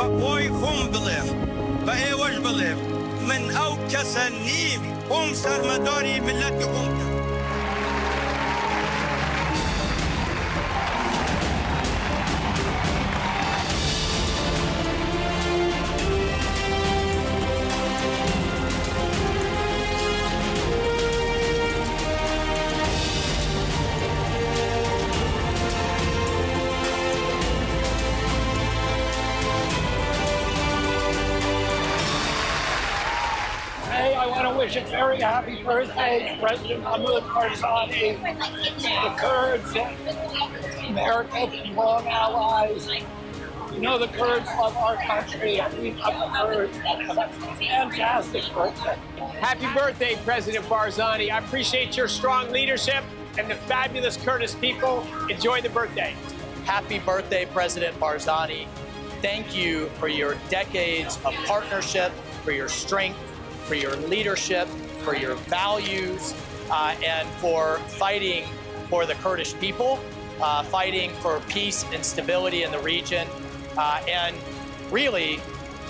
بوي خم بليف بأي وجه بليف من أو كسنيف قم سرمداري ملتي قمت. Wish a very happy birthday, President Barzani. The Kurds, America, long allies. You know the Kurds love our country, and we love the Kurds. Fantastic birthday. Happy birthday, President Barzani. I appreciate your strong leadership and the fabulous Kurdish people. Enjoy the birthday. Happy birthday, President Barzani. Thank you for your decades of partnership, for your strength, for your leadership, for your values, and for fighting for the Kurdish people, fighting for peace and stability in the region, and really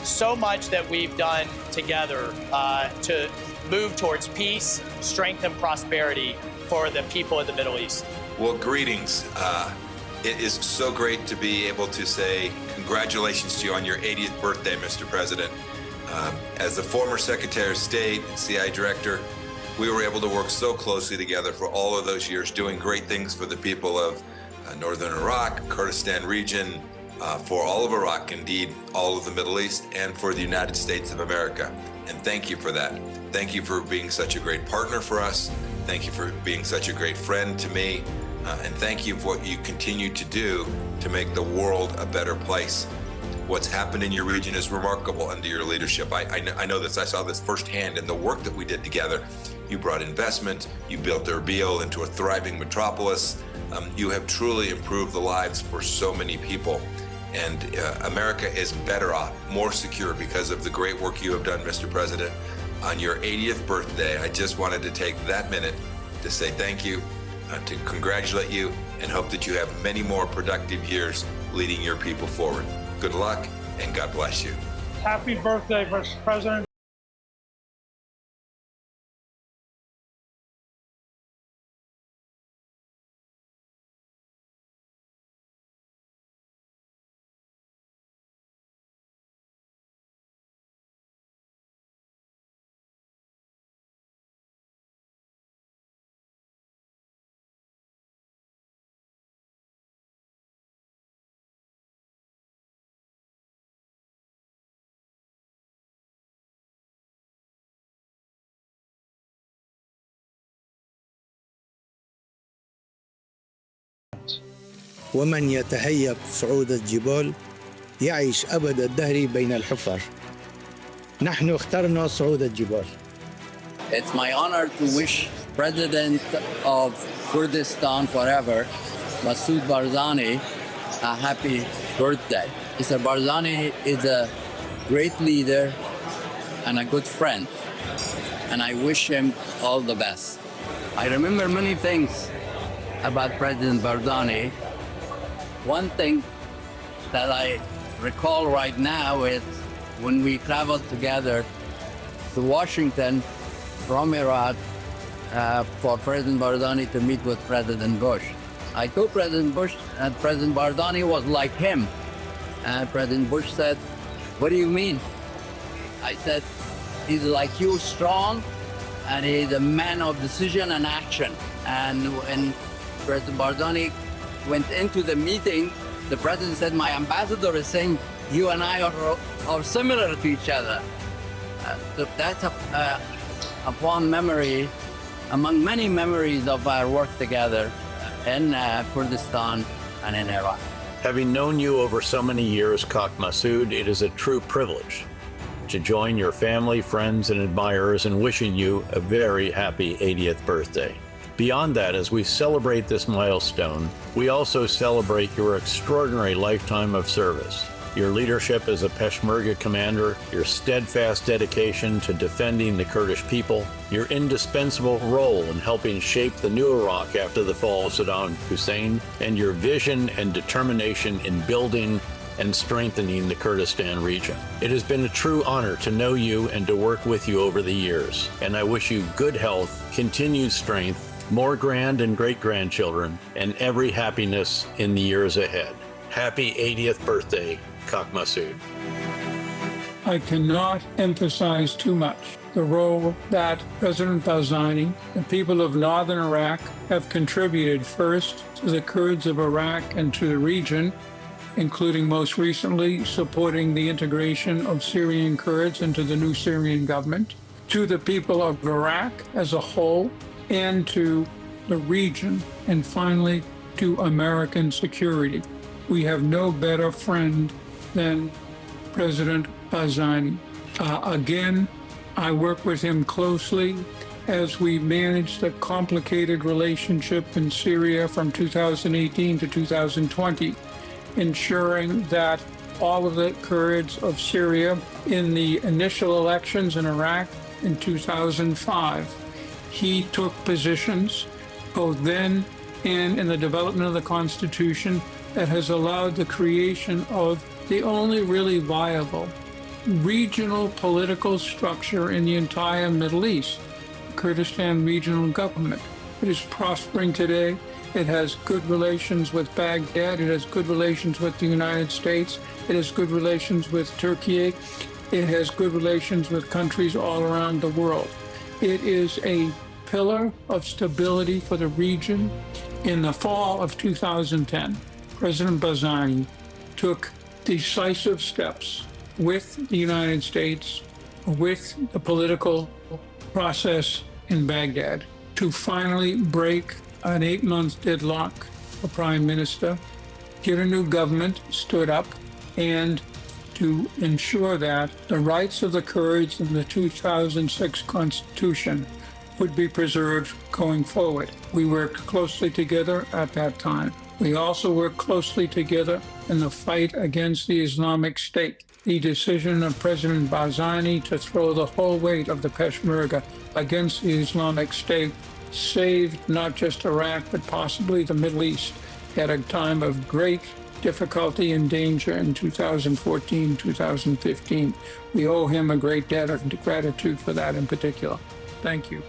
so much that we've done together to move towards peace, strength, and prosperity for the people of the Middle East. Well, greetings. It is so great to be able to say congratulations to you on your 80th birthday, Mr. President. As the former Secretary of State and CI Director, we were able to work so closely together for all of those years, doing great things for the people of Northern Iraq, Kurdistan region, for all of Iraq, indeed, all of the Middle East, and for the United States of America. And thank you for that. Thank you for being such a great partner for us. Thank you for being such a great friend to me. And thank you for what you continue to do to make the world a better place. What's happened in your region is remarkable under your leadership. I know this. I saw this firsthand in the work that we did together. You brought investment. You built Erbil into a thriving metropolis. You have truly improved the lives for so many people. And America is better off, more secure because of the great work you have done, Mr. President. On your 80th birthday, I just wanted to take that minute to say thank you, to congratulate you, and hope that you have many more productive years leading your people forward. Good luck, and God bless you. Happy birthday, Mr. President. ومن يتهيب صعود الجبال يعيش أبد الدهر بين الحفر. نحن اخترنا صعود الجبال. It's my honor to wish President of Kurdistan forever, Masoud Barzani, a happy birthday. Mr. Barzani is a great leader and a good friend, and I wish him all the best. I remember many things about President Barzani. One thing that I recall right now is when we traveled together to Washington from Iraq for President Barzani to meet with President Bush. I told President Bush that President Barzani was like him. And President Bush said, "What do you mean?" I said, "He's like you, strong, and he's a man of decision and action." And when President Barzani went into the meeting, the president said, "My ambassador is saying you and I are similar to each other." That's a fond memory among many memories of our work together in Kurdistan and in Iraq. Having known you over so many years, Kak Masoud, it is a true privilege to join your family, friends, and admirers in wishing you a very happy 80th birthday. Beyond that, as we celebrate this milestone, we also celebrate your extraordinary lifetime of service, your leadership as a Peshmerga commander, your steadfast dedication to defending the Kurdish people, your indispensable role in helping shape the new Iraq after the fall of Saddam Hussein, and your vision and determination in building and strengthening the Kurdistan region. It has been a true honor to know you and to work with you over the years, and I wish you good health, continued strength, more grand and great-grandchildren, and every happiness in the years ahead. Happy 80th birthday, Kak Masood. I cannot emphasize too much the role that President Barzani, the people of northern Iraq, have contributed first to the Kurds of Iraq and to the region, including most recently supporting the integration of Syrian Kurds into the new Syrian government, to the people of Iraq as a whole, and to the region, and finally to American security. We have no better friend than President Barzani. Again, I work with him closely as we manage the complicated relationship in Syria from 2018 to 2020, ensuring that all of the Kurds of Syria in the initial elections in Iraq in 2005, he took positions both then and in the development of the Constitution that has allowed the creation of the only really viable regional political structure in the entire Middle East, Kurdistan Regional Government. It is prospering today. It has good relations with Baghdad. It has good relations with the United States. It has good relations with Turkey. It has good relations with countries all around the world. It is a pillar of stability for the region. In the fall of 2010, President Barzani took decisive steps with the United States, with the political process in Baghdad, to finally break an 8-month deadlock for Prime Minister, get a new government stood up, and to ensure that the rights of the Kurds in the 2006 Constitution would be preserved going forward. We worked closely together at that time. We also worked closely together in the fight against the Islamic State. The decision of President Barzani to throw the whole weight of the Peshmerga against the Islamic State saved not just Iraq, but possibly the Middle East at a time of great difficulty and danger in 2014, 2015. We owe him a great debt of gratitude for that in particular. Thank you.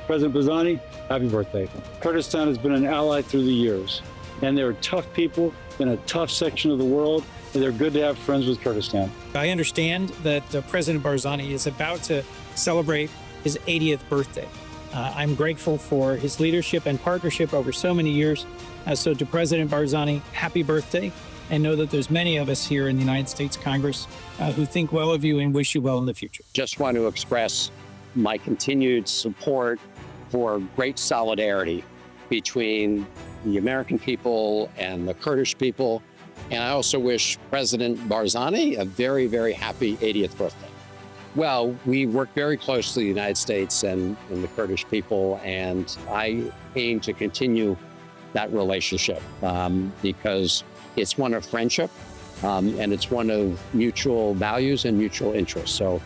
President Barzani, happy birthday. Kurdistan has been an ally through the years, and they're tough people in a tough section of the world, and they're good to have friends with Kurdistan. I understand that President Barzani is about to celebrate his 80th birthday. I'm grateful for his leadership and partnership over so many years. So to President Barzani, happy birthday. And know that there's many of us here in the United States Congress who think well of you and wish you well in the future. Just want to express my continued support for great solidarity between the American people and the Kurdish people. And I also wish President Barzani a very, very happy 80th birthday. Well, we work very closely, the United States and the Kurdish people, and I aim to continue that relationship because it's one of friendship and it's one of mutual values and mutual interests. So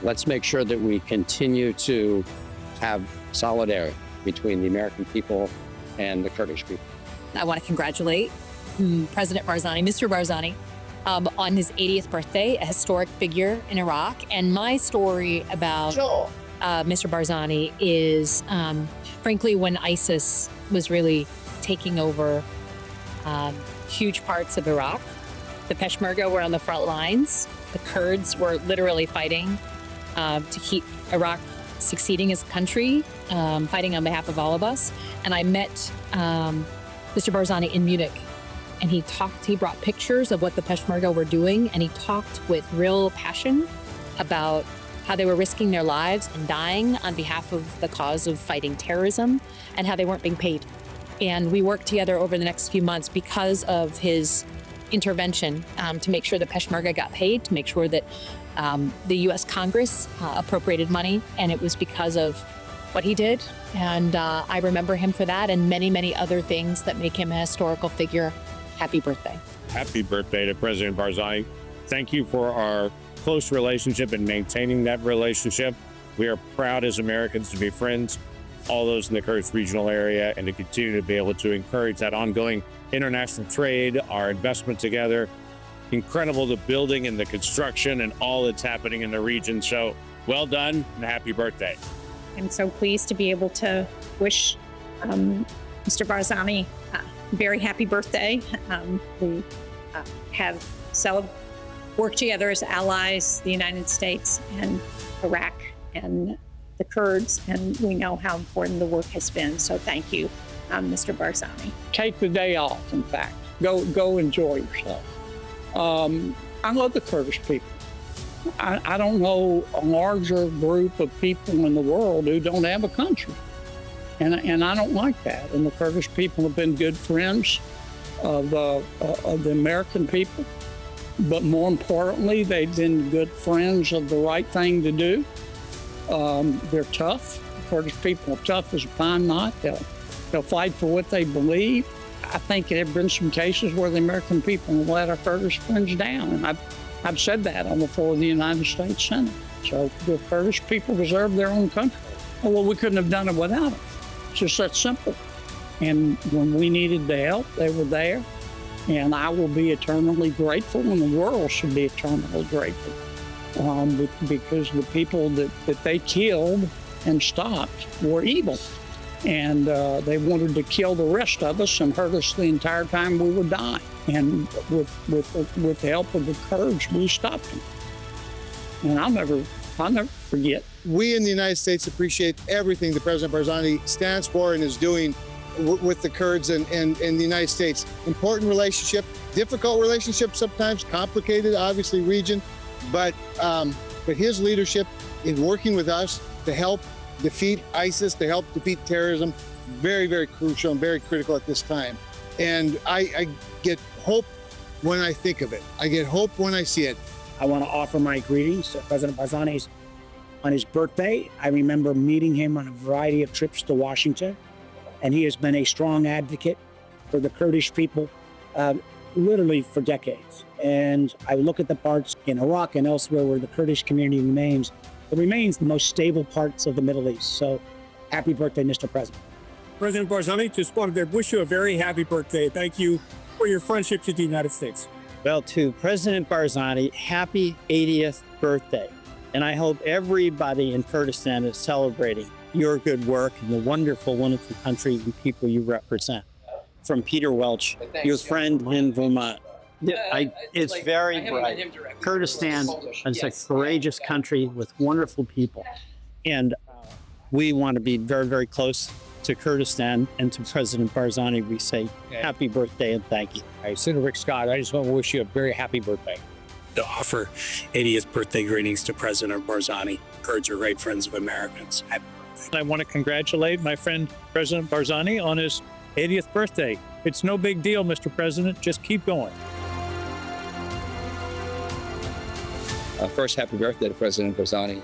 let's make sure that we continue to have solidarity between the American people and the Kurdish people. I want to congratulate President Barzani, Mr. Barzani, on his 80th birthday, a historic figure in Iraq. And my story about Mr. Barzani is, frankly, when ISIS was really taking over huge parts of Iraq, the Peshmerga were on the front lines. The Kurds were literally fighting to keep Iraq succeeding as a country, fighting on behalf of all of us. And I met Mr. Barzani in Munich, and he brought pictures of what the Peshmerga were doing, and he talked with real passion about how they were risking their lives and dying on behalf of the cause of fighting terrorism, and how they weren't being paid. And we worked together over the next few months because of his intervention to make sure the Peshmerga got paid, to make sure that the U.S. Congress appropriated money, and it was because of what he did. And I remember him for that and many, many other things that make him a historical figure. Happy birthday. Happy birthday to President Barzani. Thank you for our close relationship and maintaining that relationship. We are proud as Americans to be friends. all those in the Kurdish regional area, and to continue to be able to encourage that ongoing international trade, our investment together. Incredible, the building and the construction and all that's happening in the region. So well done and happy birthday. I'm so pleased to be able to wish Mr. Barzani a very happy birthday. We have worked together as allies, the United States and Iraq and the Kurds, and we know how important the work has been. So thank you, Mr. Barzani. Take the day off, in fact. Go enjoy yourself. I love the Kurdish people. I don't know a larger group of people in the world who don't have a country. And I don't like that. And the Kurdish people have been good friends of the American people. But more importantly, they've been good friends of the right thing to do. They're tough. The Kurdish people are tough as a pine knot. They'll fight for what they believe. I think there have been some cases where the American people have let our Kurdish friends down. And I've said that on the floor of the United States Senate. So the Kurdish people deserve their own country. Well, we couldn't have done it without them. It's just that simple. And when we needed the help, they were there. And I will be eternally grateful, and the world should be eternally grateful. Because the people that they killed and stopped were evil. And they wanted to kill the rest of us and hurt us the entire time we would die. And with the help of the Kurds, we stopped them. And I'll never forget. We in the United States appreciate everything that President Barzani stands for and is doing with the Kurds and the United States. Important relationship, difficult relationship sometimes, complicated, obviously, region. But his leadership in working with us to help defeat ISIS, to help defeat terrorism, very, very crucial and very critical at this time. And I get hope when I think of it. I get hope when I see it. I want to offer my greetings to President Barzani on his birthday. I remember meeting him on a variety of trips to Washington, and he has been a strong advocate for the Kurdish people literally for decades. And I look at the parts in Iraq and elsewhere where the Kurdish community remains. It remains the most stable parts of the Middle East. So happy birthday, Mr. President. President Barzani, just wanted to wish you a very happy birthday. Thank you for your friendship to the United States. Well, to President Barzani, happy 80th birthday. And I hope everybody in Kurdistan is celebrating your good work and the wonderful, wonderful country and people you represent. From Peter Welch, your friend in Vermont. It's very bright. Kurdistan is a courageous country with wonderful people. And we want to be very, very close to Kurdistan, and to President Barzani, we say happy birthday and thank you. Hey, Senator Rick Scott, I just want to wish you a very happy birthday. To offer 80th birthday greetings to President Barzani. Kurds are great friends of Americans. Happy birthday. I want to congratulate my friend President Barzani on his 80th birthday. It's no big deal, Mr. President. Just keep going. First, happy birthday to President Barzani.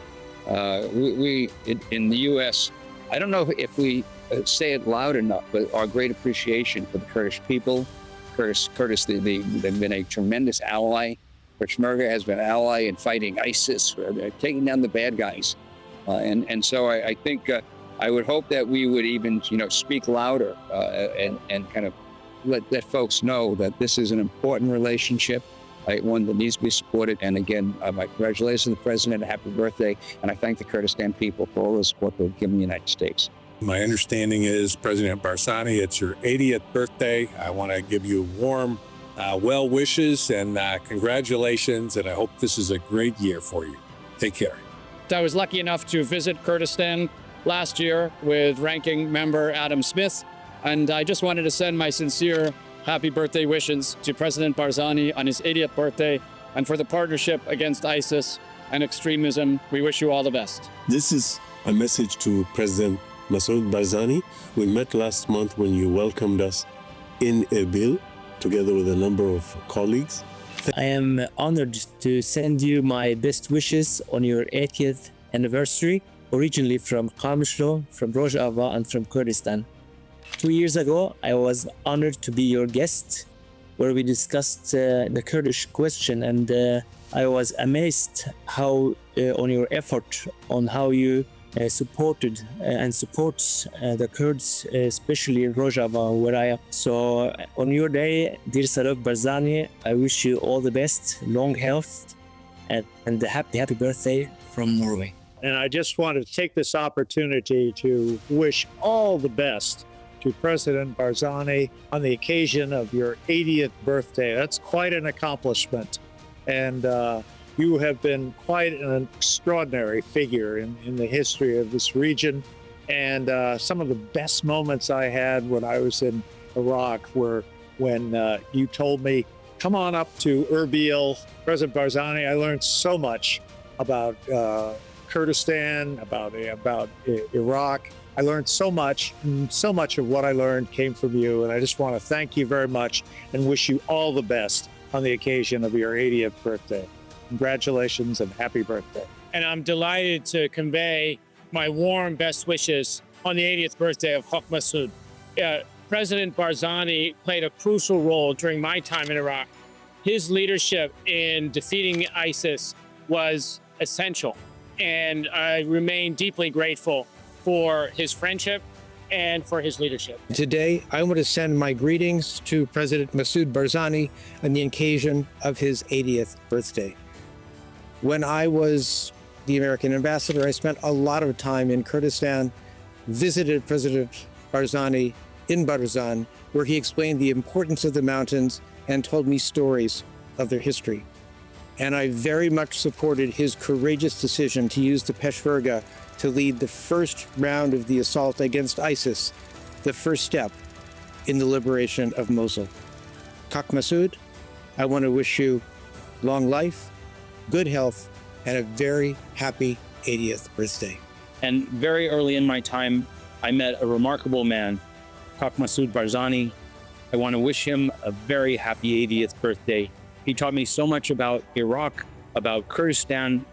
We in the U.S., I don't know if we say it loud enough, but our great appreciation for the Kurdish people. Kurdish, they've been a tremendous ally. Peshmerga has been an ally in fighting ISIS, taking down the bad guys. And so I think I would hope that we would even, speak louder and kind of let folks know that this is an important relationship, one that needs to be supported. And again, my congratulations to the President, happy birthday. And I thank the Kurdistan people for all the support they've given the United States. My understanding is, President Barzani, it's your 80th birthday. I want to give you warm well wishes and congratulations, and I hope this is a great year for you. Take care. I was lucky enough to visit Kurdistan last year with Ranking Member Adam Smith, and I just wanted to send my sincere happy birthday wishes to President Barzani on his 80th birthday, and for the partnership against ISIS and extremism. We wish you all the best. This is a message to President Masoud Barzani. We met last month when you welcomed us in Erbil, together with a number of colleagues. I am honored to send you my best wishes on your 80th anniversary, originally from Qamishlo, from Rojava, and from Kurdistan. 2 years ago, I was honored to be your guest, where we discussed the Kurdish question, and I was amazed how on your effort on how you supported and supports the Kurds, especially in Rojava, where I am. So on your day, dear Sarok Barzani, I wish you all the best, long health, and a happy birthday from Norway. And I just want to take this opportunity to wish all the best to President Barzani on the occasion of your 80th birthday. That's quite an accomplishment. And you have been quite an extraordinary figure in the history of this region. And some of the best moments I had when I was in Iraq were when you told me, come on up to Erbil. President Barzani, I learned so much about Kurdistan, about Iraq. I learned so much, and so much of what I learned came from you. And I just want to thank you very much and wish you all the best on the occasion of your 80th birthday. Congratulations and happy birthday. And I'm delighted to convey my warm best wishes on the 80th birthday of Haq Massoud. President Barzani played a crucial role during my time in Iraq. His leadership in defeating ISIS was essential, and I remain deeply grateful for his friendship and for his leadership. Today, I want to send my greetings to President Massoud Barzani on the occasion of his 80th birthday. When I was the American ambassador, I spent a lot of time in Kurdistan, visited President Barzani in Barzan, where he explained the importance of the mountains and told me stories of their history. And I very much supported his courageous decision to use the Peshmerga to lead the first round of the assault against ISIS, the first step in the liberation of Mosul. Haq Massoud, I want to wish you long life, good health, and a very happy 80th birthday. And very early in my time, I met a remarkable man, Haq Massoud Barzani. I want to wish him a very happy 80th birthday. He taught me so much about Iraq, about Kurdistan,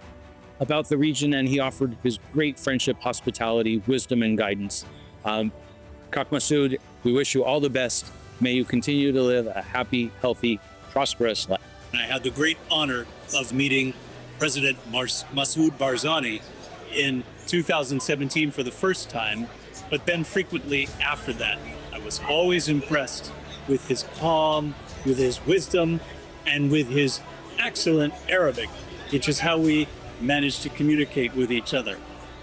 about the region, and he offered his great friendship, hospitality, wisdom, and guidance. Haq Massoud, we wish you all the best. May you continue to live a happy, healthy, prosperous life. I had the great honor of meeting President Massoud Barzani in 2017 for the first time, but then frequently after that. I was always impressed with his calm, with his wisdom, and with his excellent Arabic, which is how we managed to communicate with each other.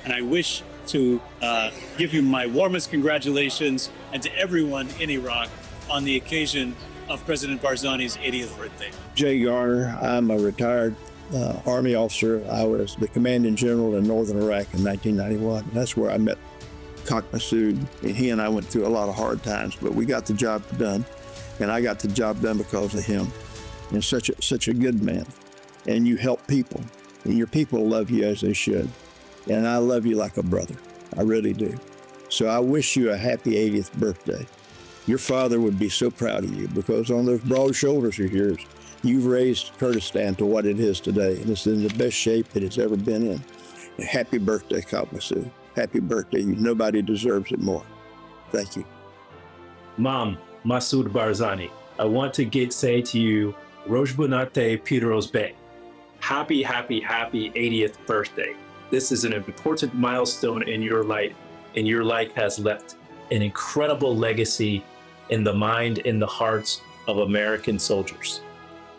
And I wish to give you my warmest congratulations and to everyone in Iraq on the occasion of President Barzani's 80th birthday. Jay Garner, I'm a retired Army officer. I was the commanding general in northern Iraq in 1991. And that's where I met Haq Massoud. And he and I went through a lot of hard times, but we got the job done. And I got the job done because of him. And such a good man. And you help people. And your people love you as they should. And I love you like a brother. I really do. So I wish you a happy 80th birthday. Your father would be so proud of you because on those broad shoulders of yours, you've raised Kurdistan to what it is today. And it's in the best shape it has ever been in. And happy birthday, Haq Massoud. Happy birthday. Nobody deserves it more. Thank you. Mom, Massoud Barzani, I want to say to you, Rojbunate Piros Bey. Happy 80th birthday. This is an important milestone in your life, and your life has left an incredible legacy in the mind and the hearts of American soldiers.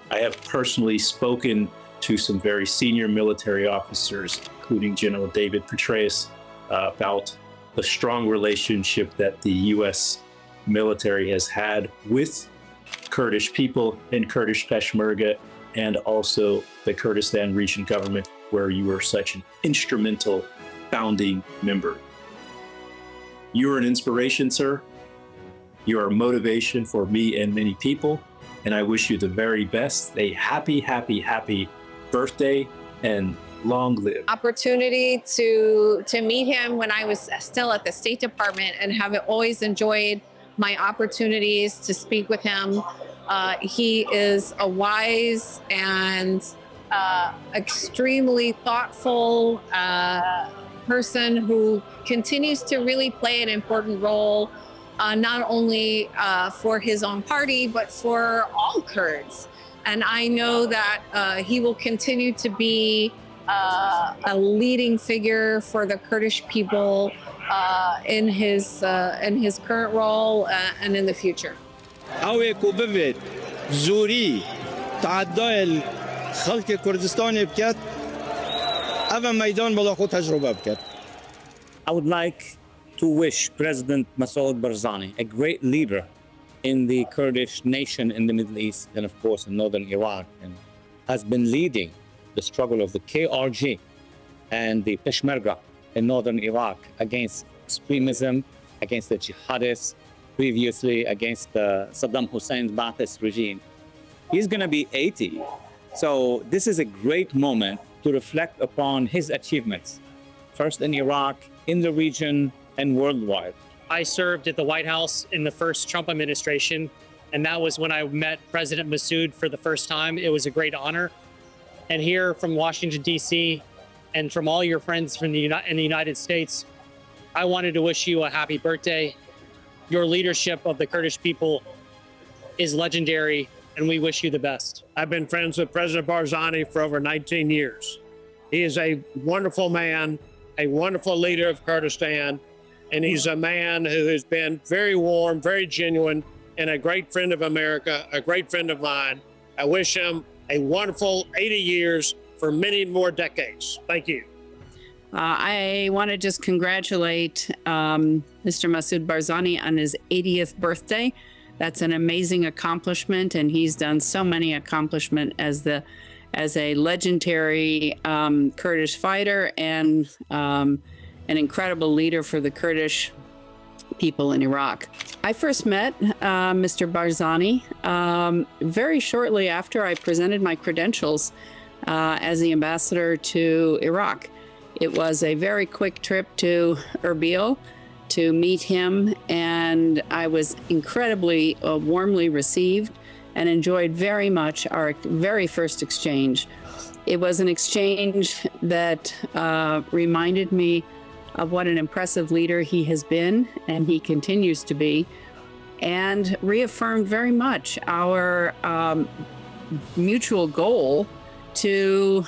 I have personally spoken to some very senior military officers, including General David Petraeus, about the strong relationship that the U.S. military has had with Kurdish people and Kurdish Peshmerga, and also the Kurdistan region government, where you were such an instrumental founding member. You are an inspiration, sir. You are a motivation for me and many people, and I wish you the very best. A happy birthday and long live. Opportunity to meet him when I was still at the State Department and have always enjoyed my opportunities to speak with him. He is a wise and extremely thoughtful person who continues to really play an important role, not only for his own party, but for all Kurds. And I know that he will continue to be a leading figure for the Kurdish people in his current role and in the future. خلق كردستان بكت أما ميدان بلاخو تجربة بكت. I would like to wish President Masoud Barzani, a great leader in the Kurdish nation in the Middle East and of course in northern Iraq, and has been leading the struggle of the KRG and the Peshmerga in northern Iraq against extremism, against the jihadists, previously against Saddam Hussein's Ba'athist regime. He's going to be 80. So this is a great moment to reflect upon his achievements, first in Iraq, in the region, and worldwide. I served at the White House in the first Trump administration, and that was when I met President Masoud for the first time. It was a great honor. And here from Washington, D.C., and from all your friends from in the United States, I wanted to wish you a happy birthday. Your leadership of the Kurdish people is legendary, and we wish you the best. I've been friends with President Barzani for over 19 years. He is a wonderful man, a wonderful leader of Kurdistan, and he's a man who has been very warm, very genuine, and a great friend of America, a great friend of mine. I wish him a wonderful 80 years for many more decades. Thank you. I want to just congratulate Mr. Masoud Barzani on his 80th birthday. That's an amazing accomplishment, and he's done so many accomplishments as a legendary Kurdish fighter and an incredible leader for the Kurdish people in Iraq. I first met Mr. Barzani very shortly after I presented my credentials as the ambassador to Iraq. It was a very quick trip to Erbil to meet him, and I was incredibly warmly received and enjoyed very much our very first exchange. It was an exchange that reminded me of what an impressive leader he has been and he continues to be, and reaffirmed very much our mutual goal to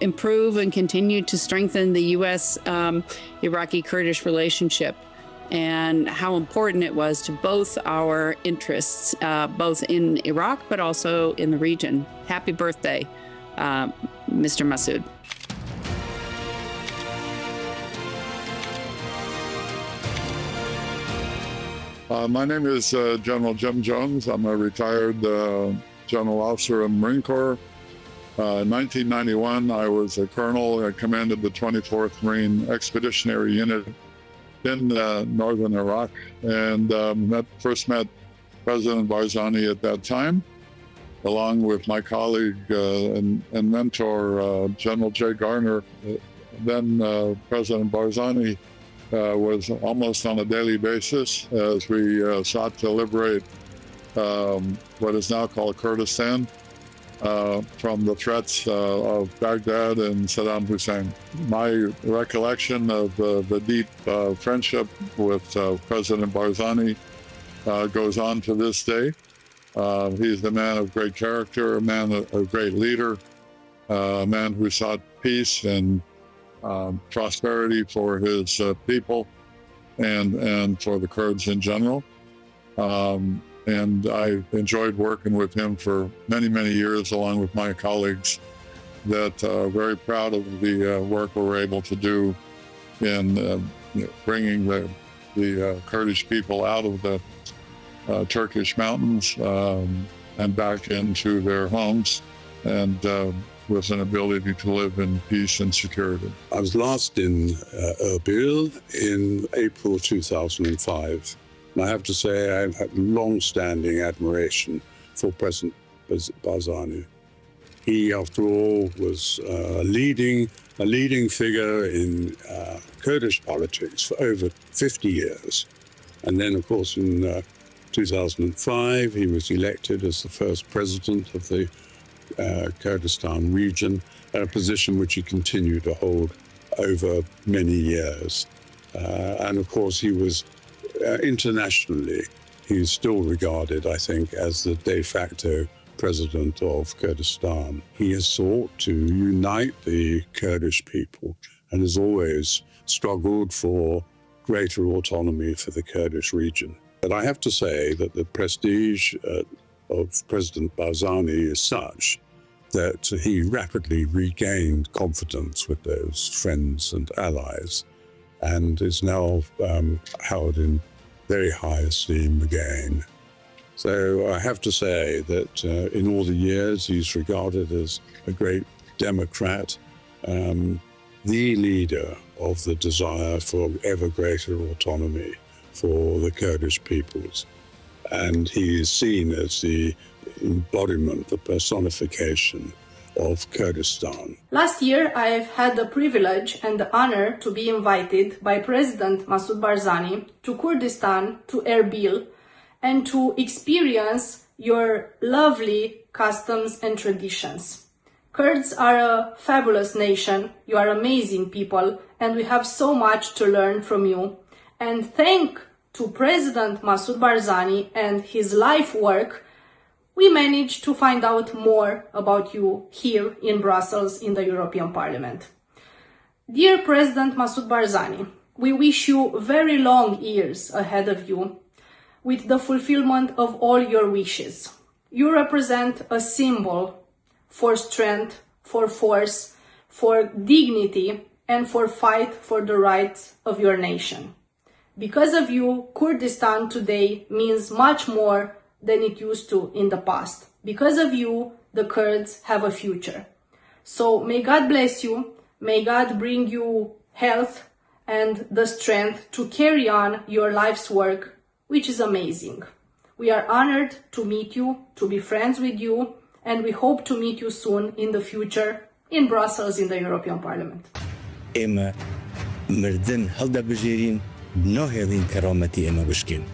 improve and continue to strengthen the U.S. Iraqi Kurdish relationship, and how important it was to both our interests, both in Iraq but also in the region. Happy birthday, Mr. Masoud. My name is General Jim Jones. I'm a retired general officer in the Marine Corps. In 1991, I was a colonel. I commanded the 24th Marine Expeditionary Unit in northern Iraq, and first met President Barzani at that time, along with my colleague and mentor, General Jay Garner. Then President Barzani was almost on a daily basis as we sought to liberate what is now called Kurdistan from the threats of Baghdad and Saddam Hussein. My recollection of the deep friendship with President Barzani goes on to this day. He's a man of great character, a man, a great leader, a man who sought peace and prosperity for his people and for the Kurds in general. And I enjoyed working with him for many, many years, along with my colleagues, that very proud of the work we were able to do in bringing the Kurdish people out of the Turkish mountains and back into their homes, and with an ability to live in peace and security. I was last in Erbil in April 2005. And I have to say I've had long-standing admiration for President Barzani. He, after all, was a leading figure in Kurdish politics for over 50 years. And then, of course, in 2005, he was elected as the first president of the Kurdistan region, a position which he continued to hold over many years. And, of course, he was internationally, he's still regarded, I think, as the de facto president of Kurdistan. He has sought to unite the Kurdish people and has always struggled for greater autonomy for the Kurdish region. But I have to say that the prestige of President Barzani is such that he rapidly regained confidence with those friends and allies and is now held in very high esteem again. So I have to say that in all the years he's regarded as a great Democrat, the leader of the desire for ever greater autonomy for the Kurdish peoples. And he is seen as the embodiment, the personification of Kurdistan. Last year, I've had the privilege and the honor to be invited by President Masoud Barzani to Kurdistan, to Erbil, and to experience your lovely customs and traditions. Kurds are a fabulous nation, you are amazing people, and we have so much to learn from you. And thanks to President Masoud Barzani and his life work, we managed to find out more about you here in Brussels in the European Parliament. Dear President Masoud Barzani, we wish you very long years ahead of you with the fulfillment of all your wishes. You represent a symbol for strength, for force, for dignity, and for fight for the rights of your nation. Because of you, Kurdistan today means much more than it used to in the past. Because of you, the Kurds have a future. So may God bless you, may God bring you health and the strength to carry on your life's work, which is amazing. We are honored to meet you, to be friends with you, and we hope to meet you soon in the future in Brussels in the European Parliament. إما مردن هلدا بجيرين نوهيرين كرامتي إما بشكين.